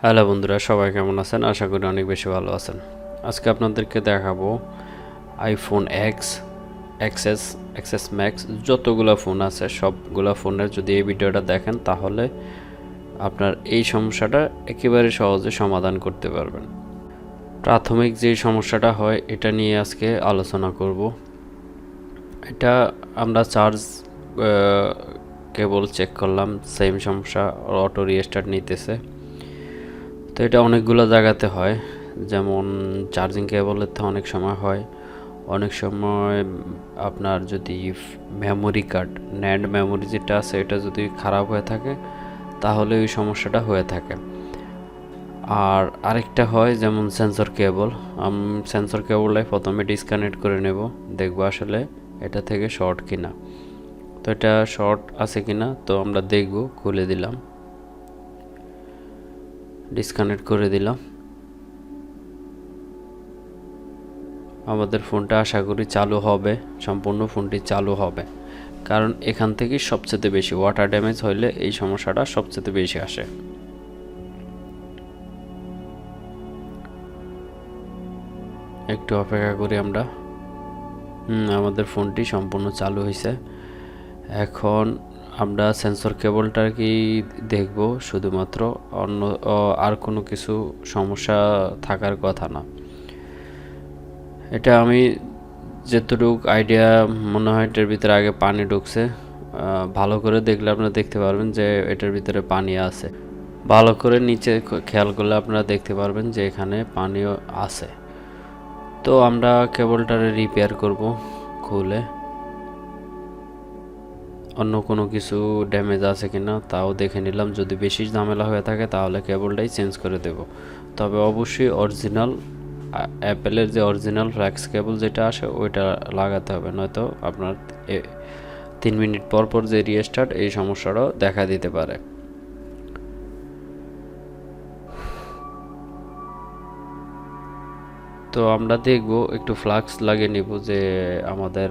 Hello বন্ধুরা, সবাই কেমন আছেন? আশা করি অনেক বেশি ভালো আছেন। আজকে আপনাদেরকে দেখাবো iPhone x, XS, XS max যতগুলো ফোন আছে সবগুলো ফোনের যদি এই ভিডিওটা দেখেন তাহলে আপনার এই সমস্যাটা একেবারে সহজে সমাধান করতে পারবেন। প্রাথমিক যে সমস্যাটা হয় এটা নিয়ে আজকে আলোচনা করব। এটা আমরা চার্জ কেবল চেক করলাম, সেম সমস্যা, অটো রিস্টার্ট নিতেছে। তো এটা অনেকগুলো জায়গাতে হয়, যেমন চার্জিং কেবলের তো অনেক সময় হয়, অনেক সময় আপনার যদি মেমোরি কার্ড, ন্যান্ড মেমোরি যেটা আছে এটা যদি খারাপ হয়ে থাকে তাহলে ওই সমস্যাটা হয়ে থাকে। আর আরেকটা হয় যেমন সেন্সর কেবল। সেন্সর কেবলটাই প্রথমে ডিসকানেক্ট করে নেব, দেখব আসলে এটা থেকে শর্ট কিনা। তো এটা শর্ট আছে কিনা তো আমরা দেখব। খুলে দিলাম, ডিসকানেক্ট করে দিলাম। আমাদের ফোনটা আশা করি চালু হবে, সম্পূর্ণ ফোনটি চালু হবে, কারণ এখান থেকে সবচেয়ে বেশি ওয়াটার ড্যামেজ হইলে এই সমস্যাটা সবচেয়ে বেশি আসে। একটু অপেক্ষা করি আমরা। আমাদের ফোনটি সম্পূর্ণ চালু হয়েছে। এখন আমরা সেন্সর কেবলটা কি দেখব শুধুমাত্র, অন্য আর কোনো কিছু সমস্যা থাকার কথা না। এটা আমি যতটুকু আইডিয়া মনে হয় এটার ভিতরে আগে পানি ঢুকছে। ভালো করে দেখলে আপনারা দেখতে পারবেন যে এটার ভিতরে পানি আছে। ভালো করে নিচে খেয়াল করলে আপনারা দেখতে পারবেন যে এখানে পানিও আছে। তো আমরা কেবলটারে রিপেয়ার করব খুলে। অন্য কোনো কিছু ড্যামেজ আছে কিনা তাও দেখে নিলাম। যদি বেশি ঝামেলা হয়ে থাকে তাহলে কেবলটাই চেঞ্জ করে দেব। তবে অবশ্যই অরিজিনাল অ্যাপেলের যে অরিজিনাল ফ্ল্যাক্স কেবল যেটা আসে ওইটা লাগাতে হবে, নয়তো আপনার 3 মিনিট পর পর যে রিস্টার্ট এই সমস্যাটাও দেখা দিতে পারে। তো আমরা দেখব, একটু ফ্লাক্স লাগিয়ে নিব যে আমাদের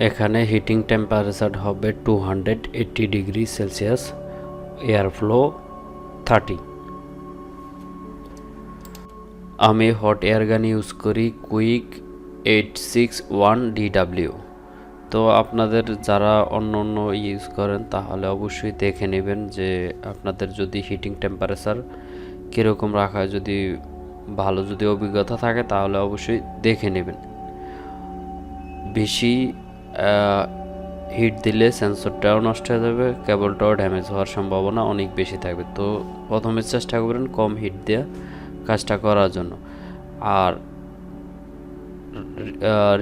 এখানে হিটিং টেম্পারেচার হবে 280 ডিগ্রি সেলসিয়াস, এয়ার ফ্লো 30। আমি হট এয়ার গান ইউজ করি কুইক 861DW। তো আপনাদের যারা অন্য অন্য ইউজ করেন তাহলে অবশ্যই দেখে নেবেন যে আপনাদের যদি হিটিং টেম্পারেচার কীরকম রাখা, যদি ভালো যদি অভিজ্ঞতা থাকে তাহলে অবশ্যই দেখে নেবেন। বেশি হিট দিলে সেন্সরটাও নষ্ট হয়ে যাবে, কেবলটাও ড্যামেজ হওয়ার সম্ভাবনা অনেক বেশি থাকবে। তো প্রথমে চেষ্টা করবেন কম হিট দিয়ে কাজটা করার জন্য। আর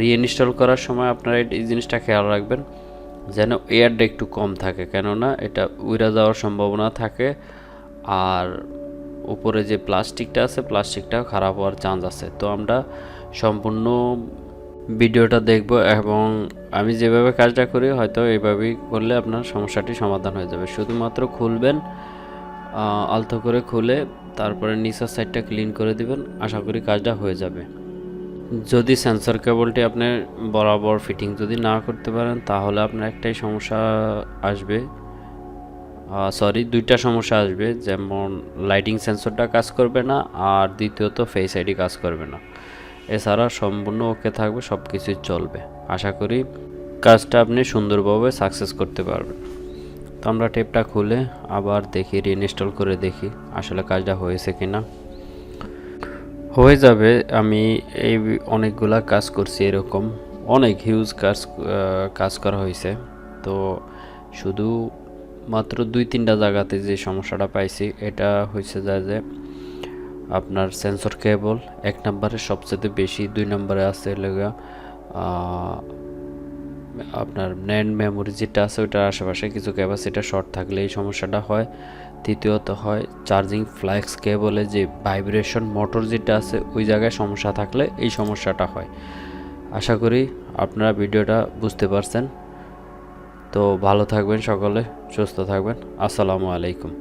রিইনস্টল করার সময় আপনারা এই জিনিসটা খেয়াল রাখবেন যেন এয়ারটা একটু কম থাকে, কেননা এটা উড়ে যাওয়ার সম্ভাবনা থাকে। আর উপরে যে প্লাস্টিকটা আছে প্লাস্টিকটাও খারাপ হওয়ার চান্স আছে। তো আমরা সম্পূর্ণ ভিডিওটা দেখব এবং আমি যেভাবে কাজটা করি হয়তো এইভাবেই করলে আপনার সমস্যাটি সমাধান হয়ে যাবে। শুধুমাত্র খুলবেন, আলতো করে খুলে তারপরে নিচের সাইডটা ক্লিন করে দিবেন, আশা করি কাজটা হয়ে যাবে। যদি সেন্সর কেবলটি আপনি বরাবর ফিটিং যদি না করতে পারেন তাহলে আপনার একটাই সমস্যা আসবে, দুইটা সমস্যা আসবে। যেমন লাইটিং সেন্সরটা কাজ করবে না, আর দ্বিতীয়ত ফেস আইডি কাজ করবে না। এছাড়া সম্পূর্ণ ওকে থাকবে, সব কিছুই চলবে। আশা করি কাজটা আপনি সুন্দরভাবে সাকসেস করতে পারবেন। তো আমরা টেপটা খুলে আবার দেখি, রিইনস্টল করে দেখি আসলে কাজটা হয়েছে কিনা। হয়ে যাবে। আমি এই অনেকগুলা কাজ করছি, এরকম অনেক হিউজ কাজ করা হয়েছে। তো শুধু মাত্র 2-3টা জায়গাতে যে সমস্যাটা পাইছি এটা হয়েছে যে আপনার সেন্সর কেবল 1 নম্বরে সবচেয়ে বেশি, 2 নম্বরে আছে লেগা আপনার ন্যান্ড মেমোরি যেটা আছে ওইটার আশেপাশে কিছু ক্যাপাসিটার শর্ট থাকলে এই সমস্যাটা হয়। তৃতীয়ত হয় চার্জিং ফ্ল্যাক্স কেবলে যে ভাইব্রেশন মোটর যেটা আছে ওই জায়গায় সমস্যা থাকলে এই সমস্যাটা হয়। আশা করি আপনারা ভিডিওটা বুঝতে পারছেন। তো ভালো থাকবেন সকলে, সুস্থ থাকবেন। আসসালামু আলাইকুম।